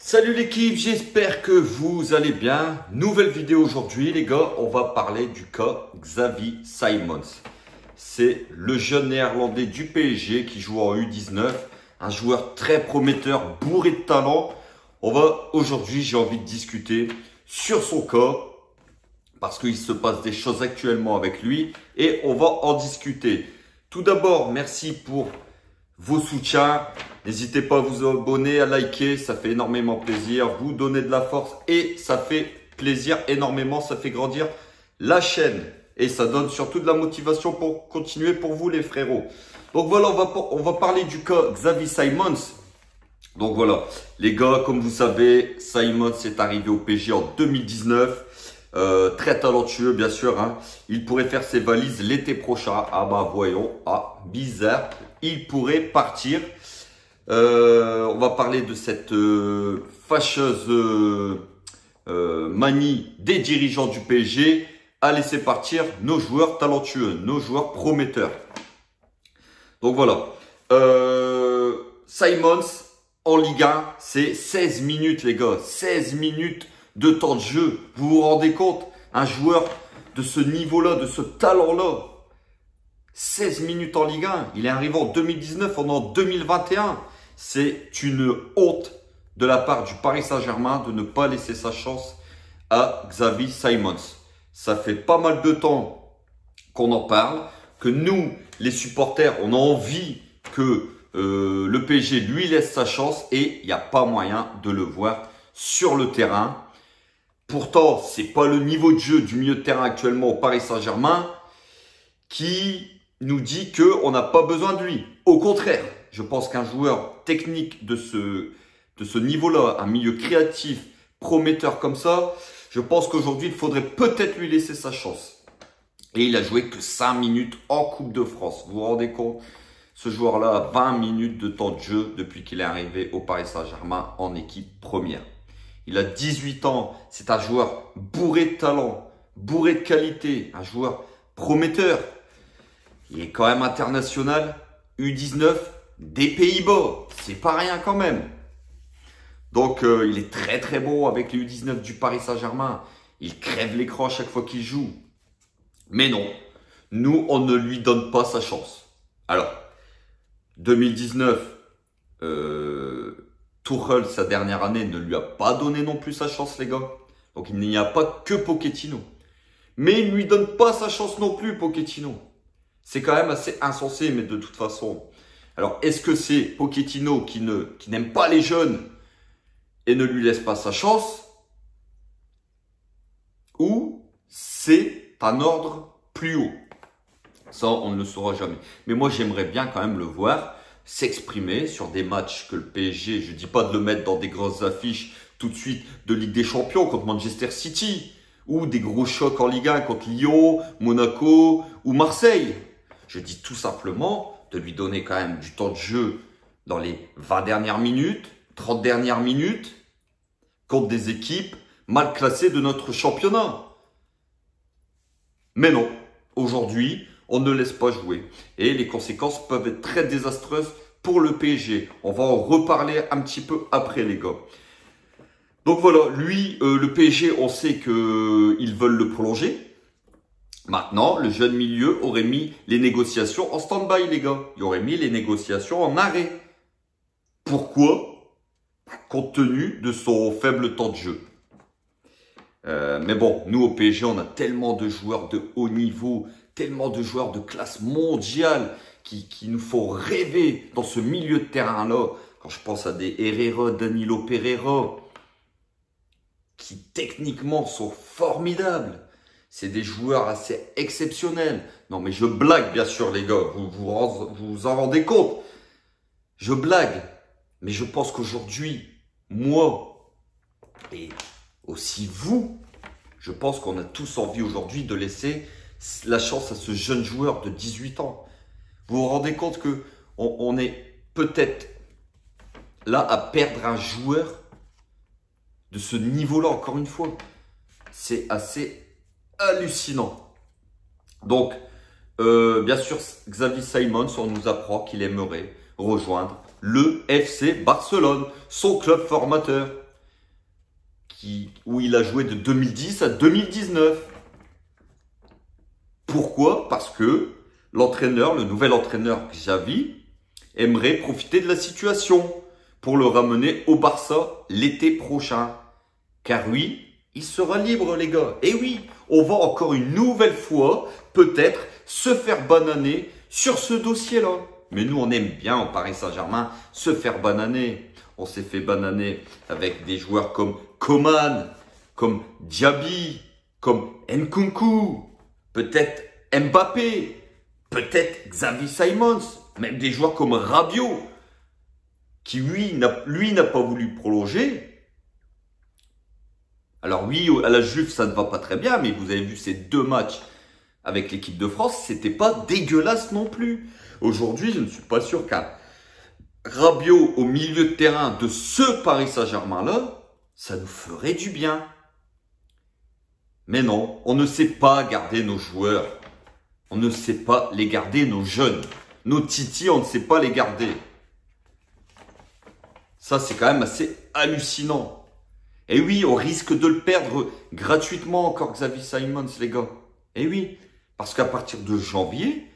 Salut l'équipe, j'espère que vous allez bien. Nouvelle vidéo aujourd'hui les gars, on va parler du cas Xavi Simons. C'est le jeune néerlandais du PSG qui joue en U19, un joueur très prometteur, bourré de talent. Aujourd'hui, j'ai envie de discuter sur son cas parce qu'il se passe des choses actuellement avec lui et on va en discuter. Tout d'abord, merci pour vos soutiens. N'hésitez pas à vous abonner, à liker, ça fait énormément plaisir. Vous donnez de la force et ça fait plaisir énormément. Ça fait grandir la chaîne et ça donne surtout de la motivation pour continuer pour vous les frérots. Donc voilà, on va parler du cas Xavi Simons. Donc voilà, les gars, comme vous savez, Simons est arrivé au PSG en 2019. Très talentueux, bien sûr. Hein. Il pourrait faire ses valises l'été prochain. Ah bah voyons, bizarre. Il pourrait partir. On va parler de cette fâcheuse manie des dirigeants du PSG à laisser partir nos joueurs talentueux, nos joueurs prometteurs. Donc voilà. Simons en Ligue 1, c'est 16 minutes les gars. 16 minutes de temps de jeu. Vous vous rendez compte? Un joueur de ce niveau-là, de ce talent-là. 16 minutes en Ligue 1. Il est arrivé en 2019, on est en 2021. C'est une honte de la part du Paris Saint-Germain de ne pas laisser sa chance à Xavi Simons. Ça fait pas mal de temps qu'on en parle, que nous, les supporters, on a envie que le PSG lui laisse sa chance et il n'y a pas moyen de le voir sur le terrain. Pourtant, c'est pas le niveau de jeu du milieu de terrain actuellement au Paris Saint-Germain qui nous dit qu'on n'a pas besoin de lui. Au contraire, je pense qu'un joueur technique de ce niveau-là, un milieu créatif, prometteur comme ça, je pense qu'aujourd'hui, il faudrait peut-être lui laisser sa chance. Et il a joué que 5 minutes en Coupe de France. Vous vous rendez compte? Ce joueur-là a 20 minutes de temps de jeu depuis qu'il est arrivé au Paris Saint-Germain en équipe première. Il a 18 ans. C'est un joueur bourré de talent, bourré de qualité, un joueur prometteur. Il est quand même international, U19 des Pays-Bas. C'est pas rien quand même. Donc, il est très très bon avec les U19 du Paris Saint-Germain. Il crève l'écran à chaque fois qu'il joue. Mais non, nous, on ne lui donne pas sa chance. Alors, 2019, Tuchel, sa dernière année, ne lui a pas donné non plus sa chance, les gars. Donc, il n'y a pas que Pochettino. Mais il ne lui donne pas sa chance non plus, Pochettino. C'est quand même assez insensé, mais de toute façon. Alors, est-ce que c'est Pochettino qui n'aime pas les jeunes et ne lui laisse pas sa chance? Ou c'est un ordre plus haut? Ça, on ne le saura jamais. Mais moi, j'aimerais bien quand même le voir s'exprimer sur des matchs que le PSG, je ne dis pas de le mettre dans des grosses affiches tout de suite de Ligue des Champions contre Manchester City ou des gros chocs en Ligue 1 contre Lyon, Monaco ou Marseille. Je dis tout simplement de lui donner quand même du temps de jeu dans les 20 dernières minutes, 30 dernières minutes, contre des équipes mal classées de notre championnat. Mais non, aujourd'hui, on ne laisse pas jouer. Et les conséquences peuvent être très désastreuses pour le PSG. On va en reparler un petit peu après, les gars. Donc voilà, lui, le PSG, on sait qu'ils veulent le prolonger. Maintenant, le jeune milieu aurait mis les négociations en stand-by, les gars. Il aurait mis les négociations en arrêt. Pourquoi? Compte tenu de son faible temps de jeu. Mais bon, nous au PSG, on a tellement de joueurs de haut niveau, tellement de joueurs de classe mondiale qui nous font rêver dans ce milieu de terrain-là. Quand je pense à des Herrera, Danilo Pereira, qui techniquement sont formidables. C'est des joueurs assez exceptionnels. Non, mais je blague, bien sûr, les gars. Vous en rendez compte. Je blague. Mais je pense qu'aujourd'hui, moi, et aussi vous, je pense qu'on a tous envie aujourd'hui de laisser la chance à ce jeune joueur de 18 ans. Vous vous rendez compte que on est peut-être là à perdre un joueur de ce niveau-là, encore une fois. C'est assez hallucinant. Donc, bien sûr, Xavi Simons, on nous apprend qu'il aimerait rejoindre le FC Barcelone, son club formateur. où il a joué de 2010 à 2019. Pourquoi? Parce que l'entraîneur, le nouvel entraîneur Xavi, aimerait profiter de la situation pour le ramener au Barça l'été prochain. Car oui, il sera libre, les gars. Et oui, on va encore une nouvelle fois, peut-être, se faire bananer sur ce dossier-là. Mais nous, on aime bien au Paris Saint-Germain se faire bananer. On s'est fait bananer avec des joueurs comme Coman, comme Diaby, comme Nkunku, peut-être Mbappé, peut-être Xavi Simons, même des joueurs comme Rabiot, qui lui n'a pas voulu prolonger. Alors oui, à la Juve, ça ne va pas très bien, mais vous avez vu ces 2 matchs avec l'équipe de France, c'était pas dégueulasse non plus. Aujourd'hui, je ne suis pas sûr qu'un Rabiot au milieu de terrain de ce Paris Saint-Germain-là, ça nous ferait du bien. Mais non, on ne sait pas garder nos joueurs. On ne sait pas les garder, nos jeunes. Nos titis, on ne sait pas les garder. Ça, c'est quand même assez hallucinant. Et oui, on risque de le perdre gratuitement encore, Xavi Simons, les gars. Et oui, parce qu'à partir de janvier,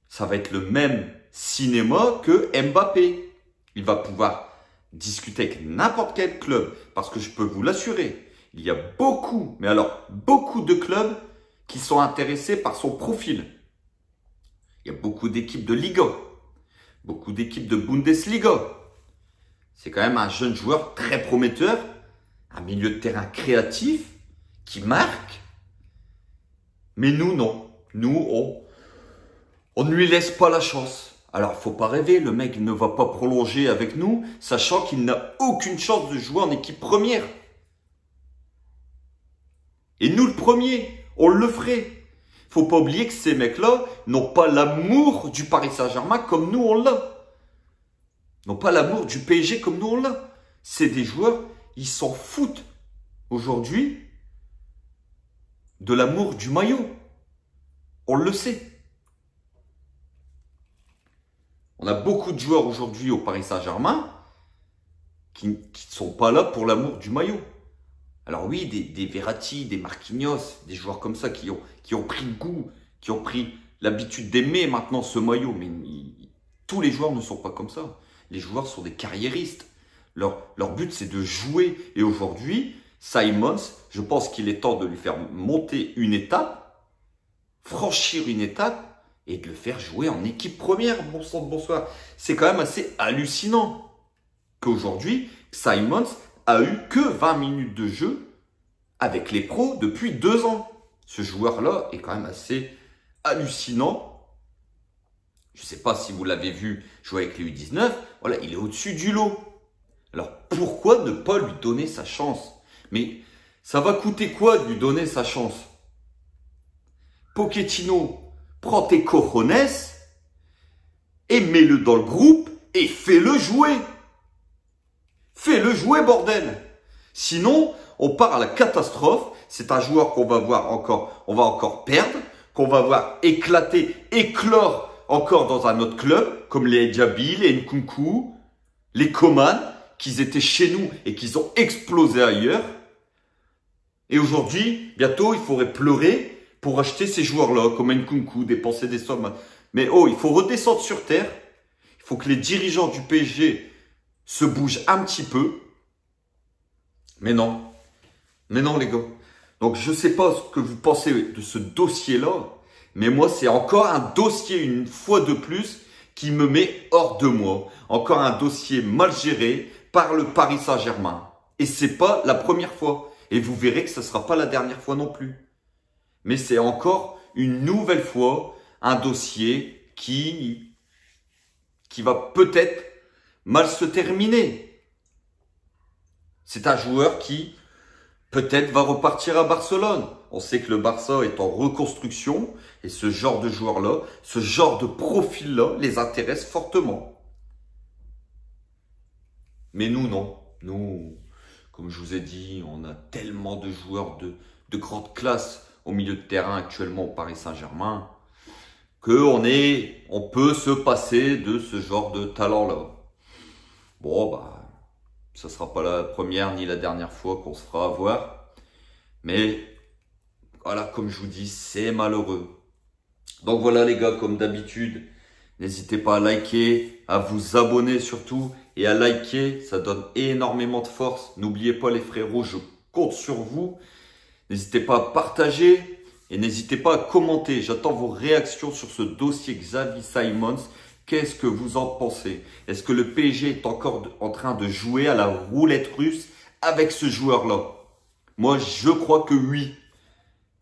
ça va être le même cinéma que Mbappé. Il va pouvoir discuter avec n'importe quel club. Parce que je peux vous l'assurer, il y a beaucoup, mais alors beaucoup de clubs qui sont intéressés par son profil. Il y a beaucoup d'équipes de Liga, beaucoup d'équipes de Bundesliga. C'est quand même un jeune joueur très prometteur, un milieu de terrain créatif, qui marque. Mais nous, non. Nous, on ne lui laisse pas la chance. Alors, faut pas rêver, le mec ne va pas prolonger avec nous, sachant qu'il n'a aucune chance de jouer en équipe première. Et nous, le premier, on le ferait. Faut pas oublier que ces mecs-là n'ont pas l'amour du Paris Saint-Germain comme nous, on l'a. N'ont pas l'amour du PSG comme nous, on l'a. C'est des joueurs, ils s'en foutent aujourd'hui de l'amour du maillot. On le sait. On a beaucoup de joueurs aujourd'hui au Paris Saint-Germain qui ne sont pas là pour l'amour du maillot. Alors oui, des Verratti, des Marquinhos, des joueurs comme ça qui ont pris le goût, qui ont pris l'habitude d'aimer maintenant ce maillot. Mais tous les joueurs ne sont pas comme ça. Les joueurs sont des carriéristes. Leur but, c'est de jouer. Et aujourd'hui, Simons, je pense qu'il est temps de lui faire monter une étape, franchir une étape, et de le faire jouer en équipe première. Bon sang de bonsoir. C'est quand même assez hallucinant qu'aujourd'hui, Simons a eu que 20 minutes de jeu avec les pros depuis 2 ans. Ce joueur-là est quand même assez hallucinant. Je ne sais pas si vous l'avez vu jouer avec les U19. Voilà, il est au-dessus du lot. Alors, pourquoi ne pas lui donner sa chance? Mais ça va coûter quoi de lui donner sa chance? Pochettino, prends tes cojones et mets-le dans le groupe et fais-le jouer. Fais-le jouer, bordel. Sinon, on part à la catastrophe. C'est un joueur qu'on va voir encore, on va encore perdre, qu'on va voir éclater, éclore encore dans un autre club, comme les Diaby, les Nkunku, les Coman, qui étaient chez nous et qui ont explosé ailleurs. Et aujourd'hui, bientôt, il faudrait pleurer pour acheter ces joueurs-là, comme Nkunku, dépenser des sommes. Mais oh, il faut redescendre sur terre. Il faut que les dirigeants du PSG se bougent un petit peu. Mais non, les gars. Donc, je ne sais pas ce que vous pensez de ce dossier-là, mais moi, c'est encore un dossier, une fois de plus, qui me met hors de moi. Encore un dossier mal géré par le Paris Saint-Germain. Et c'est pas la première fois. Et vous verrez que ce ne sera pas la dernière fois non plus. Mais c'est encore une nouvelle fois un dossier qui va peut-être mal se terminer. C'est un joueur qui peut-être va repartir à Barcelone. On sait que le Barça est en reconstruction et ce genre de joueur-là, ce genre de profil-là les intéresse fortement. Mais nous, non. Nous, comme je vous ai dit, on a tellement de joueurs de grande classe au milieu de terrain actuellement au Paris Saint-Germain on peut se passer de ce genre de talent-là. Bon, bah, Ce ne sera pas la première ni la dernière fois qu'on se fera avoir. Mais voilà, comme je vous dis, c'est malheureux. Donc voilà les gars, comme d'habitude, n'hésitez pas à liker, à vous abonner surtout et à liker, ça donne énormément de force. N'oubliez pas les frérots, je compte sur vous. N'hésitez pas à partager et n'hésitez pas à commenter. J'attends vos réactions sur ce dossier Xavi Simons. Qu'est-ce que vous en pensez? Est-ce que le PSG est encore en train de jouer à la roulette russe avec ce joueur-là? Moi, je crois que oui.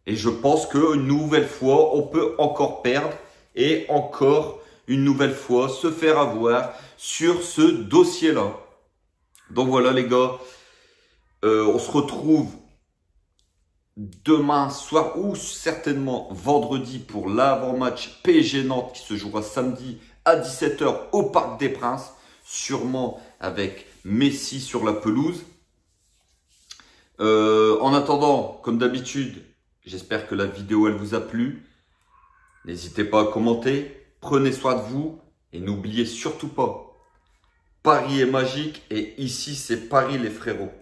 Et je pense qu'une nouvelle fois, on peut encore perdre et encore une nouvelle fois se faire avoir sur ce dossier-là. Donc voilà les gars, on se retrouve demain soir ou certainement vendredi pour l'avant-match PSG Nantes qui se jouera samedi à 17 h au Parc des Princes, sûrement avec Messi sur la pelouse. En attendant, comme d'habitude, j'espère que la vidéo elle vous a plu. N'hésitez pas à commenter, prenez soin de vous et n'oubliez surtout pas, Paris est magique et ici c'est Paris les frérots.